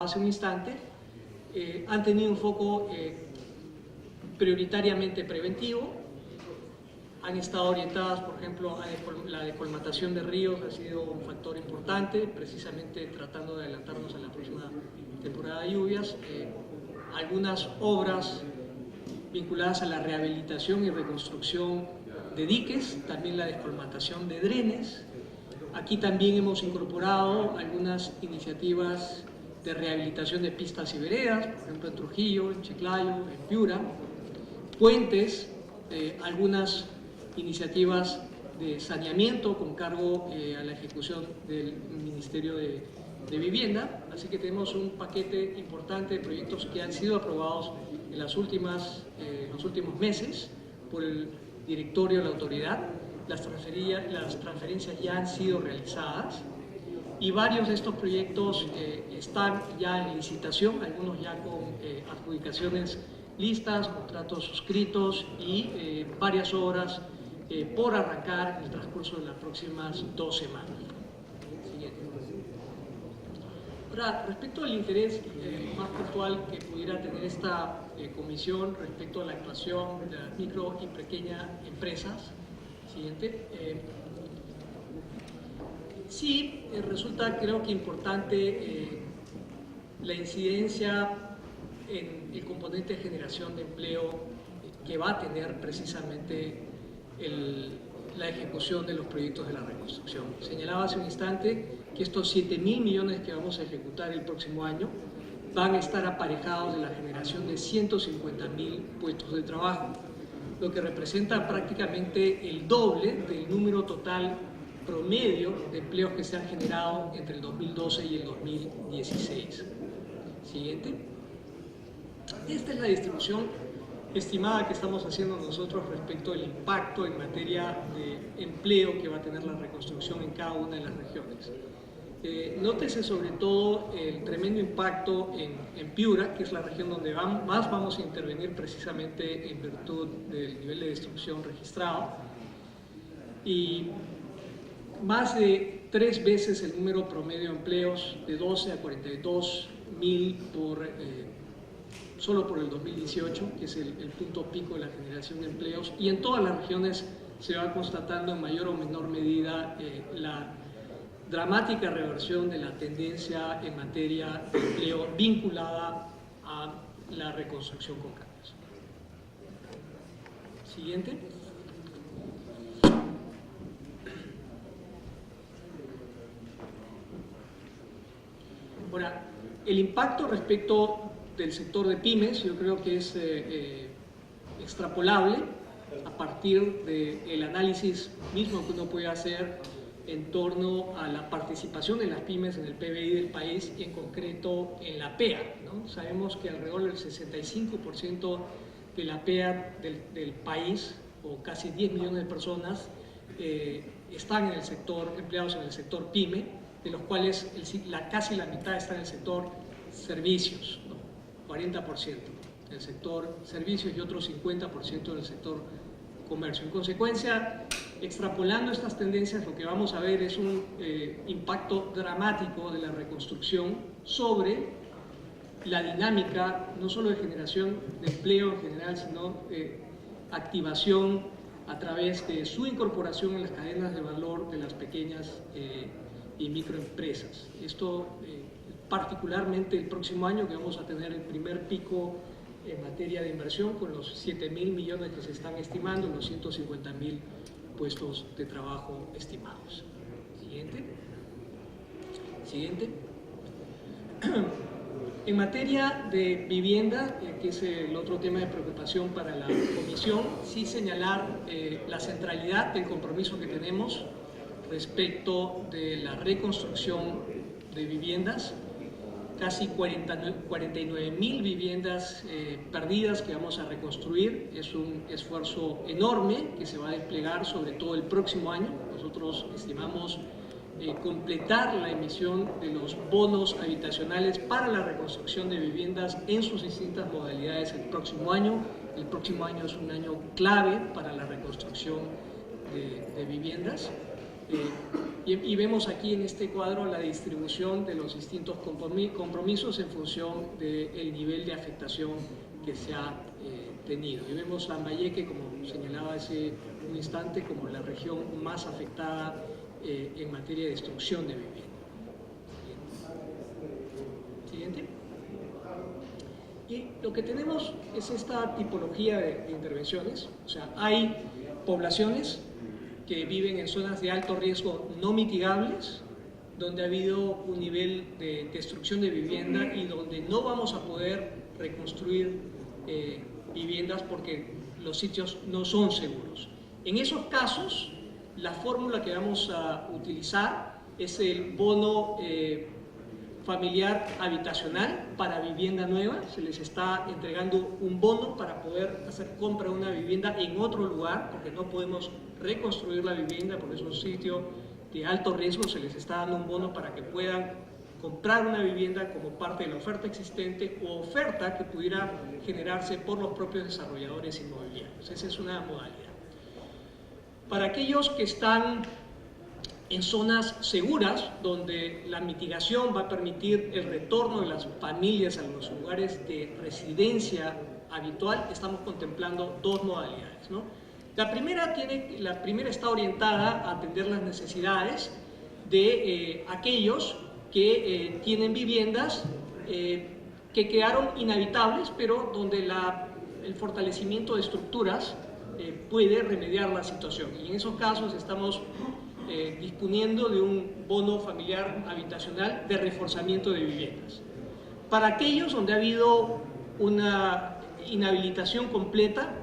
hace un instante, han tenido un foco prioritariamente preventivo, han estado orientadas, por ejemplo, a la decolmatación de ríos, ha sido un factor importante, precisamente tratando de adelantarnos a la próxima temporada de lluvias. Algunas obras vinculadas a la rehabilitación y reconstrucción de diques, también la descolmatación de drenes. Aquí también hemos incorporado algunas iniciativas de rehabilitación de pistas y veredas, por ejemplo en Trujillo, en Chiclayo, en Piura, puentes, algunas iniciativas de saneamiento con cargo a la ejecución del Ministerio de Vivienda, así que tenemos un paquete importante de proyectos que han sido aprobados en los últimos meses por el directorio de la autoridad. Las transferencias ya han sido realizadas y varios de estos proyectos están ya en licitación, algunos ya con adjudicaciones listas, contratos suscritos y varias obras por arrancar en el transcurso de las próximas 2 semanas. Siguiente. Ahora, respecto al interés más puntual que pudiera tener esta comisión respecto a la actuación de las micro y pequeñas empresas, siguiente. Sí, resulta creo que importante la incidencia en el componente de generación de empleo que va a tener precisamente la ejecución de los proyectos de la reconstrucción. Señalaba hace un instante que estos 7.000 millones que vamos a ejecutar el próximo año van a estar aparejados de la generación de 150.000 puestos de trabajo, lo que representa prácticamente el doble del número total promedio de empleos que se han generado entre el 2012 y el 2016. Siguiente. Esta es la distribución estimada que estamos haciendo nosotros respecto al impacto en materia de empleo que va a tener la reconstrucción en cada una de las regiones. Nótese sobre todo el tremendo impacto en Piura, que es la región donde más vamos a intervenir precisamente en virtud del nivel de destrucción registrado, y más de 3 veces el número promedio de empleos, de 12 a 42.000 solo por el 2018, que es el punto pico de la generación de empleos, y en todas las regiones se va constatando en mayor o menor medida la dramática reversión de la tendencia en materia de empleo vinculada a la reconstrucción con cambios. Siguiente. Ahora, el impacto respecto del sector de pymes yo creo que es extrapolable a partir del análisis mismo que uno puede hacer en torno a la participación de las pymes en el PBI del país y en concreto en la PEA, ¿no? Sabemos que alrededor del 65% de la PEA del país, o casi 10 millones de personas, están en el sector, empleados en el sector pyme, de los cuales casi la mitad está en el sector servicios, ¿no? 40% en el sector servicios y otro 50% en el sector comercio. En consecuencia, extrapolando estas tendencias, lo que vamos a ver es un impacto dramático de la reconstrucción sobre la dinámica, no solo de generación de empleo en general, sino activación a través de su incorporación en las cadenas de valor de las pequeñas y microempresas. Esto particularmente el próximo año, que vamos a tener el primer pico en materia de inversión con los 7.000 millones que se están estimando, los 150.000 puestos de trabajo estimados. Siguiente. Siguiente. En materia de vivienda, que es el otro tema de preocupación para la Comisión, sí señalar la centralidad del compromiso que tenemos respecto de la reconstrucción de viviendas, casi 49.000 viviendas perdidas que vamos a reconstruir. Es un esfuerzo enorme que se va a desplegar sobre todo el próximo año. Nosotros estimamos completar la emisión de los bonos habitacionales para la reconstrucción de viviendas en sus distintas modalidades el próximo año. El próximo año es un año clave para la reconstrucción de viviendas. Y vemos aquí en este cuadro la distribución de los distintos compromisos en función del nivel de afectación que se ha tenido. Y vemos Lambayeque, como señalaba hace un instante, como la región más afectada en materia de destrucción de vivienda. Siguiente. Y lo que tenemos es esta tipología de intervenciones. O sea, hay poblaciones que viven en zonas de alto riesgo no mitigables, donde ha habido un nivel de destrucción de vivienda y donde no vamos a poder reconstruir viviendas porque los sitios no son seguros. En esos casos, la fórmula que vamos a utilizar es el bono familiar habitacional para vivienda nueva. Se les está entregando un bono para poder hacer compra de una vivienda en otro lugar, porque no podemos reconstruir la vivienda porque es un sitio de alto riesgo. Se les está dando un bono para que puedan comprar una vivienda como parte de la oferta existente o oferta que pudiera generarse por los propios desarrolladores inmobiliarios. Esa es una modalidad. Para aquellos que están en zonas seguras, donde la mitigación va a permitir el retorno de las familias a los lugares de residencia habitual, estamos contemplando dos modalidades, ¿no? La primera está orientada a atender las necesidades de aquellos que tienen viviendas que quedaron inhabitables, pero donde el fortalecimiento de estructuras puede remediar la situación. Y en esos casos estamos disponiendo de un bono familiar habitacional de reforzamiento de viviendas. Para aquellos donde ha habido una inhabilitación completa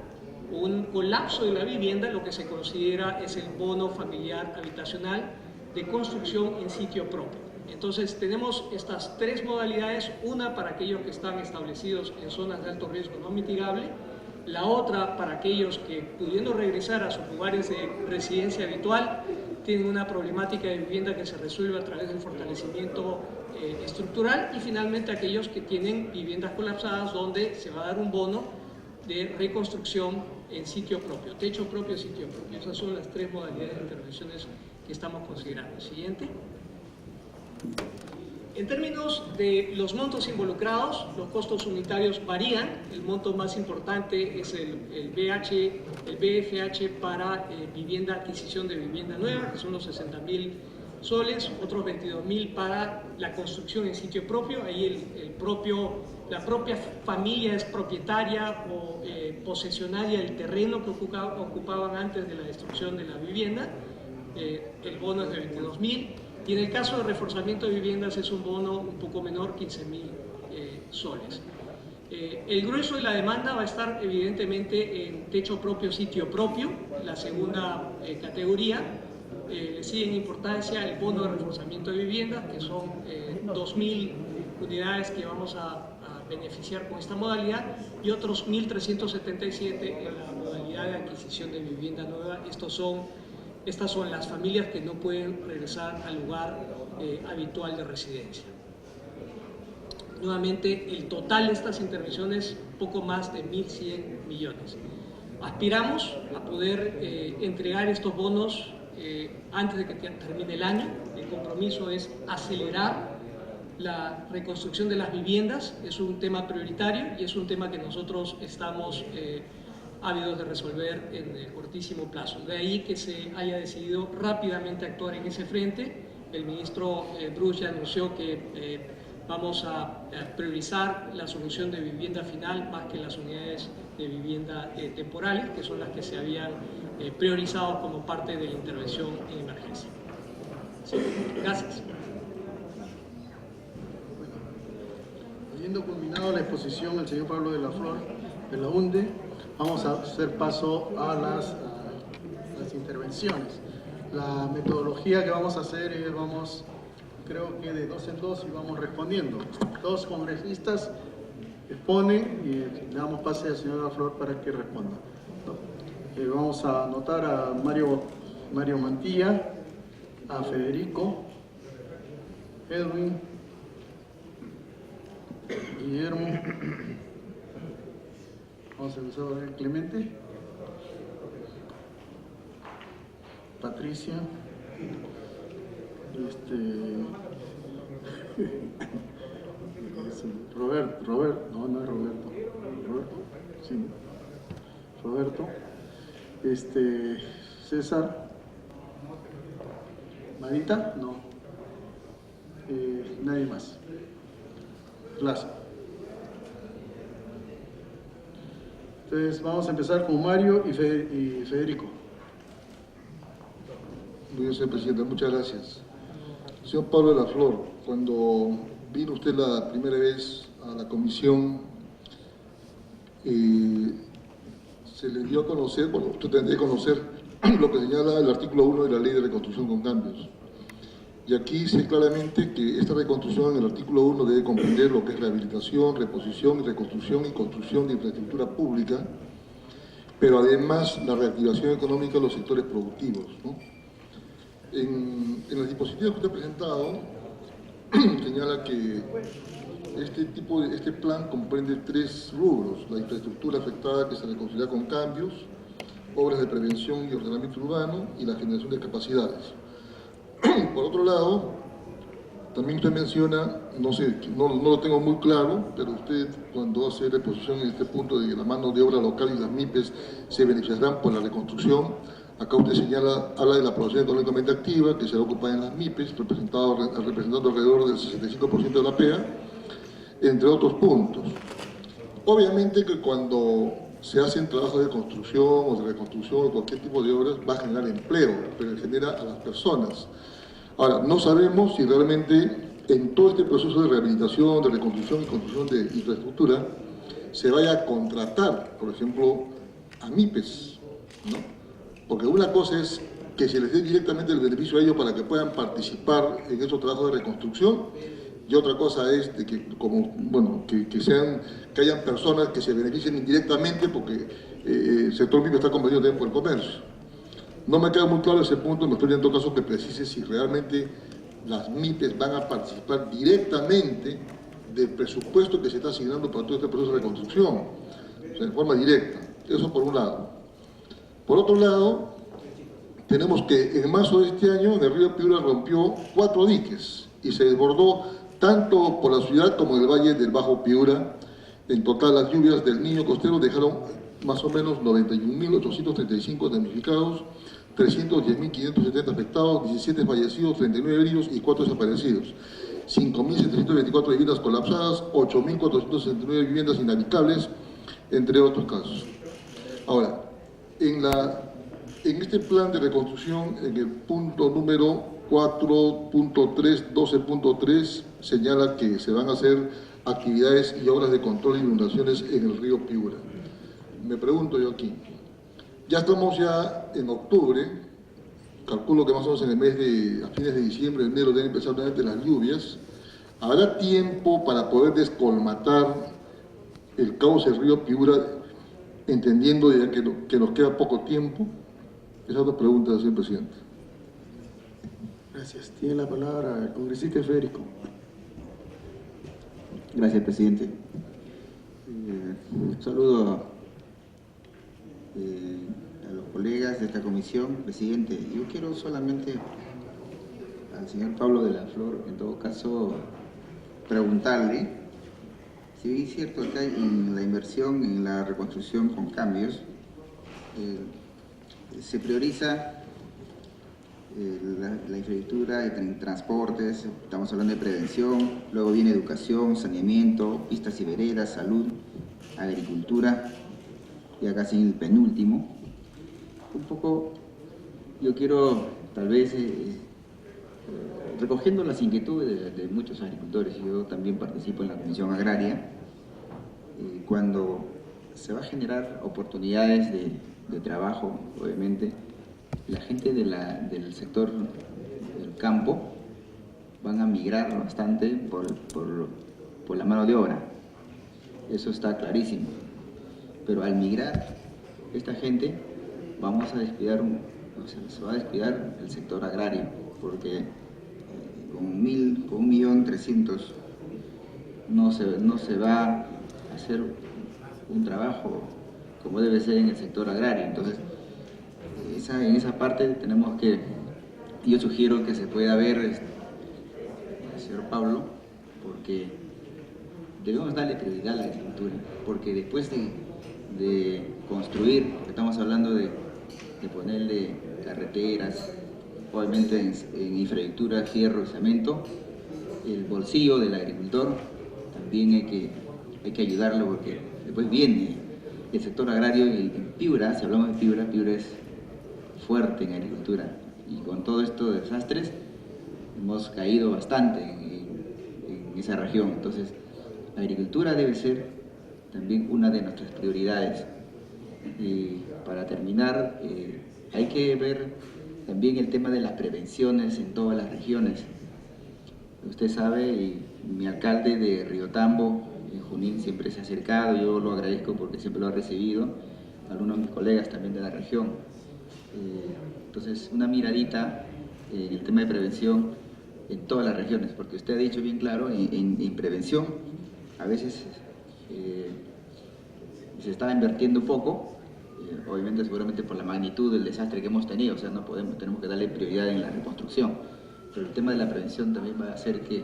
o un colapso de la vivienda, lo que se considera es el bono familiar habitacional de construcción en sitio propio. Entonces tenemos estas tres modalidades: una para aquellos que están establecidos en zonas de alto riesgo no mitigable, la otra para aquellos que, pudiendo regresar a sus lugares de residencia habitual, tienen una problemática de vivienda que se resuelve a través del fortalecimiento estructural, y finalmente aquellos que tienen viviendas colapsadas, donde se va a dar un bono de reconstrucción en sitio propio, techo propio, sitio propio. Esas son las tres modalidades de intervenciones que estamos considerando. Siguiente. En términos de los montos involucrados, los costos unitarios varían. El monto más importante es el BFH para adquisición de vivienda nueva, que son los 60.000 soles, otros 22.000 para la construcción en sitio propio. Ahí la propia familia es propietaria o posesionaria del terreno que ocupaban antes de la destrucción de la vivienda. El bono es de 22.000. Y en el caso de reforzamiento de viviendas es un bono un poco menor, 15.000 soles. El grueso de la demanda va a estar evidentemente en techo propio, sitio propio, la segunda categoría. Le sigue en importancia el bono de reforzamiento de viviendas, que son 2.000 unidades que vamos a beneficiar con esta modalidad, y otros 1.377 en la modalidad de adquisición de vivienda nueva. Estas son las familias que no pueden regresar al lugar habitual de residencia. Nuevamente, el total de estas intervenciones, poco más de 1.100 millones. Aspiramos a poder entregar estos bonos antes de que termine el año. El compromiso es acelerar la reconstrucción de las viviendas. Es un tema prioritario y es un tema que nosotros estamos ávidos de resolver en el cortísimo plazo. De ahí que se haya decidido rápidamente actuar en ese frente. El ministro Bruch ya anunció que vamos a priorizar la solución de vivienda final más que las unidades de vivienda temporales, que son las que se habían priorizado como parte de la intervención en emergencia. Sí, gracias. Bueno, habiendo culminado la exposición el señor Pablo de la Flor de la UNDE, vamos a hacer paso a las intervenciones. La metodología que vamos a hacer es, creo que de dos en dos, y vamos respondiendo. Dos congresistas exponen y le damos pase al señor de la Flor para que responda. Vamos a anotar a Mario Mantilla, a Federico, Edwin, Guillermo. Vamos a empezar a ver Clemente, Patricia, Roberto, no es Roberto. Roberto, sí. Roberto. César. Marita, no. Nadie más. Plaza. Entonces vamos a empezar con Mario y Federico. Muy bien, señor presidente, muchas gracias. Señor Pablo de la Flor, cuando vino usted la primera vez a la comisión, se le dio a conocer, bueno, usted tendría que conocer lo que señala el artículo 1 de la Ley de Reconstrucción con Cambios. Y aquí dice claramente que esta reconstrucción en el artículo 1 debe comprender lo que es rehabilitación, reposición y reconstrucción y construcción de infraestructura pública, pero además la reactivación económica de los sectores productivos, ¿no? En las diapositivas que usted ha presentado, señala que este plan comprende 3 rubros: la infraestructura afectada que se reconstruirá con cambios, obras de prevención y ordenamiento urbano y la generación de capacidades. Por otro lado, también usted menciona, no sé, no lo tengo muy claro, pero usted cuando hace reposición en este punto de que la mano de obra local y las MIPES se beneficiarán por la reconstrucción, acá usted habla de la población económicamente activa que será ocupada en las MIPES, representando alrededor del 65% de la PEA, entre otros puntos. Obviamente que cuando se hacen trabajos de construcción o de reconstrucción o cualquier tipo de obras va a generar empleo, pero genera a las personas. Ahora, no sabemos si realmente en todo este proceso de rehabilitación, de reconstrucción y construcción de infraestructura se vaya a contratar, por ejemplo, a MIPES, ¿no? Porque una cosa es que se les dé directamente el beneficio a ellos para que puedan participar en esos trabajos de reconstrucción, y otra cosa es de que, que hayan personas que se beneficien indirectamente porque el sector MIPES está convenido también por el comercio. No me queda muy claro ese punto, me estoy en todo caso que precise si realmente las MIPES van a participar directamente del presupuesto que se está asignando para todo este proceso de reconstrucción, o sea, en forma directa. Eso por un lado. Por otro lado, tenemos que en marzo de este año en el río Piura rompió 4 diques y se desbordó tanto por la ciudad como en el valle del Bajo Piura. En total, las lluvias del Niño Costero dejaron más o menos 91.835 damnificados, 310.570 afectados, 17 fallecidos, 39 heridos y 4 desaparecidos, 5.724 viviendas colapsadas, 8.469 viviendas inhabitables, entre otros casos. Ahora, en este plan de reconstrucción, en el punto número 4.3, 12.3, señala que se van a hacer actividades y obras de control de inundaciones en el río Piura. Me pregunto yo aquí, ya estamos en octubre, calculo que más o menos en el mes a fines de diciembre, enero, deben empezar nuevamente las lluvias. ¿Habrá tiempo para poder descolmatar el cauce del río Piura, entendiendo ya que nos queda poco tiempo? Esas 2 preguntas, señor presidente. Gracias. Tiene la palabra el congresista Federico. Gracias, presidente. Un saludo a los colegas de esta comisión. Presidente, yo quiero solamente al señor Pablo de la Flor, en todo caso, preguntarle si es cierto que hay en la inversión en la reconstrucción con cambios, se prioriza la infraestructura en transportes, estamos hablando de prevención, luego viene educación, saneamiento, pistas y veredas, salud, agricultura, ya casi en el penúltimo. Un poco yo quiero, tal vez, recogiendo las inquietudes de muchos agricultores, yo también participo en la Comisión Agraria, cuando se va a generar oportunidades de trabajo, obviamente, la gente del sector del campo van a migrar bastante por la mano de obra. Eso está clarísimo. Pero al migrar esta gente, vamos a descuidar, se va a descuidar el sector agrario, porque con 1.300.000 no se va a hacer un trabajo como debe ser en el sector agrario. Entonces, en esa parte tenemos que yo sugiero que se pueda ver, señor Pablo, porque debemos darle prioridad a la agricultura, porque después de construir, estamos hablando de ponerle carreteras, obviamente en infraestructura, fierro y cemento, el bolsillo del agricultor también hay que ayudarlo, porque después viene el sector agrario y en Piura, si hablamos de Piura, Piura es fuerte en agricultura, y con todo esto de desastres hemos caído bastante en esa región. Entonces la agricultura debe ser también una de nuestras prioridades. Y para terminar, hay que ver también el tema de las prevenciones en todas las regiones. Usted sabe, y mi alcalde de Río Tambo, en Junín, siempre se ha acercado, yo lo agradezco porque siempre lo ha recibido, algunos de mis colegas también de la región. Entonces, una miradita en el tema de prevención en todas las regiones, porque usted ha dicho bien claro, en prevención a veces se está invirtiendo poco, obviamente seguramente por la magnitud del desastre que hemos tenido, o sea, tenemos que darle prioridad en la reconstrucción, pero el tema de la prevención también va a hacer que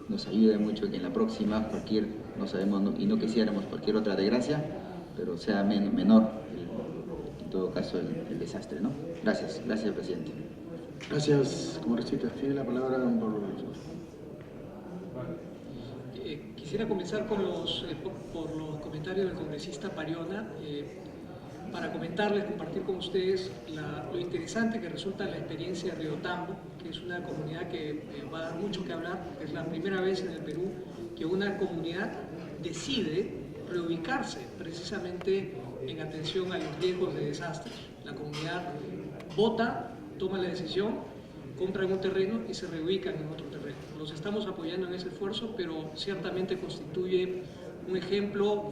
nos ayude mucho que en la próxima no sabemos y no quisiéramos cualquier otra desgracia, pero sea menor en todo caso el desastre, ¿no? Gracias, presidente. Gracias, congresista. Tiene la palabra don Pablo. Quisiera comenzar por los comentarios del congresista Pariona, para comentarles, compartir con ustedes lo interesante que resulta la experiencia de Río Tambo, que es una comunidad que va a dar mucho que hablar, porque es la primera vez en el Perú que una comunidad decide reubicarse precisamente en atención a los riesgos de desastres. La comunidad vota, toma la decisión, compran un terreno y se reubican en otro terreno. Los estamos apoyando en ese esfuerzo, pero ciertamente constituye un ejemplo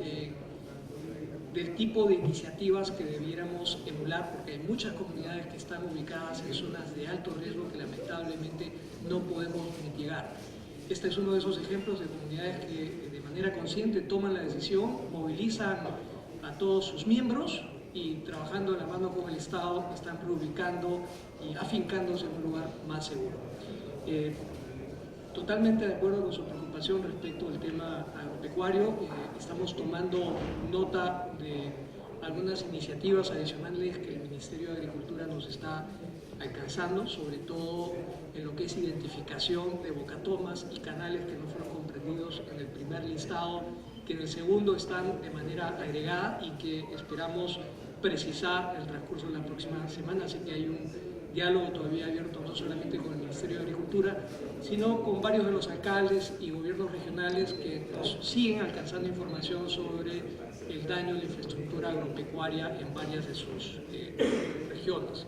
del tipo de iniciativas que debiéramos emular, porque hay muchas comunidades que están ubicadas en zonas de alto riesgo que lamentablemente no podemos mitigar. Este es uno de esos ejemplos de comunidades que de manera consciente toman la decisión, movilizan a todos sus miembros y trabajando de la mano con el Estado están reubicando y afincándose en un lugar más seguro. Totalmente de acuerdo con su preocupación respecto al tema agropecuario. Estamos tomando nota de algunas iniciativas adicionales que el Ministerio de Agricultura nos está alcanzando, sobre todo en lo que es identificación de bocatomas y canales que no fueron comprendidos en el primer listado, que en el segundo están de manera agregada y que esperamos precisar en el transcurso de la próxima semana. Así que hay un diálogo todavía abierto no solamente con el Ministerio de Agricultura, sino con varios de los alcaldes y gobiernos regionales que nos siguen alcanzando información sobre el daño de la infraestructura agropecuaria en varias de sus regiones.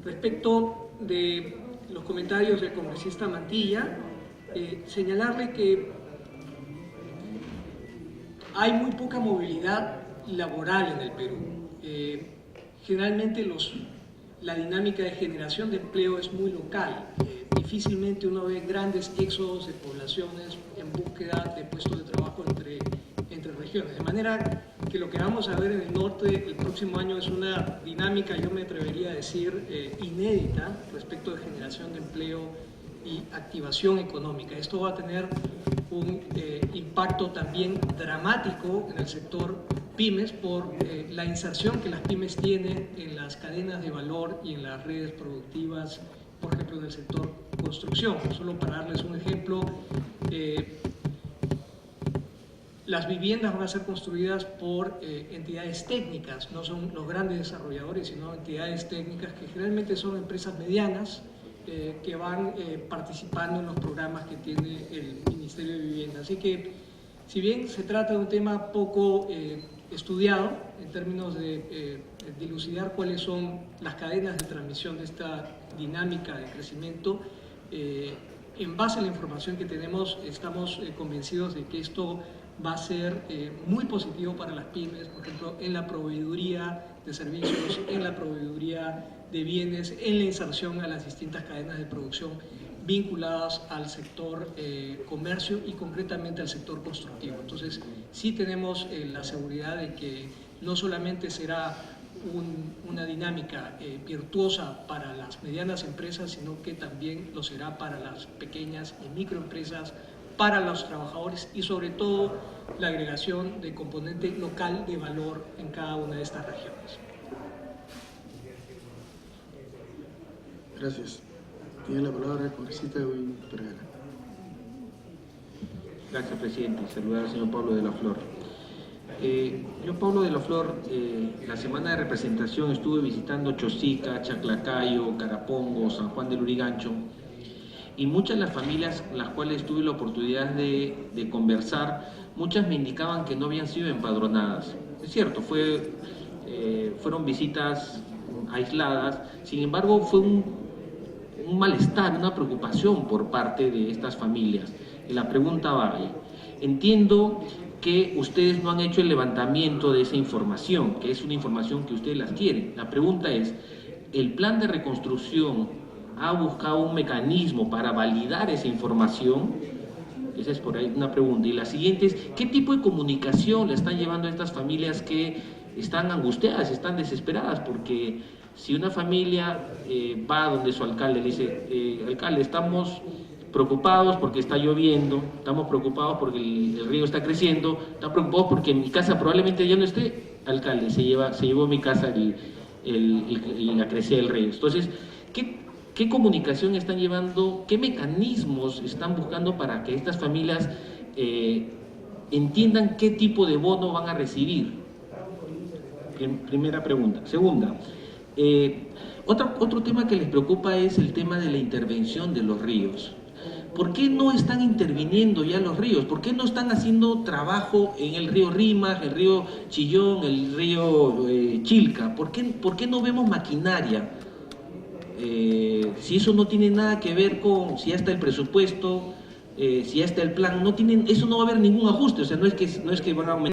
Respecto de los comentarios del congresista Mantilla, señalarle que hay muy poca movilidad laboral en el Perú. Generalmente la dinámica de generación de empleo es muy local. Difícilmente uno ve grandes éxodos de poblaciones en búsqueda de puestos de trabajo entre regiones. De manera que lo que vamos a ver en el norte el próximo año es una dinámica, yo me atrevería a decir, inédita respecto de generación de empleo y activación económica. Esto va a tener un impacto también dramático en el sector pymes por la inserción que las pymes tienen en las cadenas de valor y en las redes productivas, por ejemplo, en el sector construcción. Solo para darles un ejemplo, las viviendas van a ser construidas por entidades técnicas, no son los grandes desarrolladores, sino entidades técnicas que generalmente son empresas medianas que van participando en los programas que tiene el Ministerio de Vivienda. Así que, si bien se trata de un tema poco estudiado en términos de dilucidar cuáles son las cadenas de transmisión de esta dinámica de crecimiento, en base a la información que tenemos, estamos convencidos de que esto va a ser muy positivo para las pymes, por ejemplo, en la proveeduría de servicios, en la proveeduría de bienes, en la inserción a las distintas cadenas de producción vinculadas al sector comercio y concretamente al sector constructivo. Entonces, sí tenemos la seguridad de que no solamente será una dinámica virtuosa para las medianas empresas, sino que también lo será para las pequeñas y microempresas, para los trabajadores y sobre todo la agregación de componente local de valor en cada una de estas regiones. Gracias. Tiene la palabra el congresista Edwin Pereira. Gracias, presidente. Saludar al señor Pablo de la Flor. Yo, Pablo de la Flor, la semana de representación estuve visitando Chosica, Chaclacayo, Carapongo, San Juan del Lurigancho, y muchas de las familias con las cuales tuve la oportunidad de conversar, muchas me indicaban que no habían sido empadronadas. Es cierto, fueron visitas aisladas, sin embargo fue un malestar, una preocupación por parte de estas familias. Y la pregunta va, entiendo que ustedes no han hecho el levantamiento de esa información, que es una información que ustedes las quieren. La pregunta es, ¿el plan de reconstrucción ha buscado un mecanismo para validar esa información? Esa es por ahí una pregunta. Y la siguiente es, ¿qué tipo de comunicación le están llevando a estas familias que están angustiadas, están desesperadas? Porque si una familia va donde su alcalde, le dice, alcalde, estamos preocupados porque está lloviendo, estamos preocupados porque el río está creciendo, estamos preocupados porque mi casa probablemente ya no esté, alcalde, se llevó mi casa la crecida del río. Entonces, ¿qué comunicación están llevando? ¿Qué mecanismos están buscando para que estas familias entiendan qué tipo de bono van a recibir? Primera pregunta. Segunda, otro tema que les preocupa es el tema de la intervención de los ríos. ¿Por qué no están interviniendo ya los ríos? ¿Por qué no están haciendo trabajo en el río Rímac, el río Chillón, el río Chilca? ¿Por qué no vemos maquinaria? Si eso no tiene nada que ver con si ya está el presupuesto, si ya está el plan, eso no va a haber ningún ajuste. O sea, no es que van a aumentar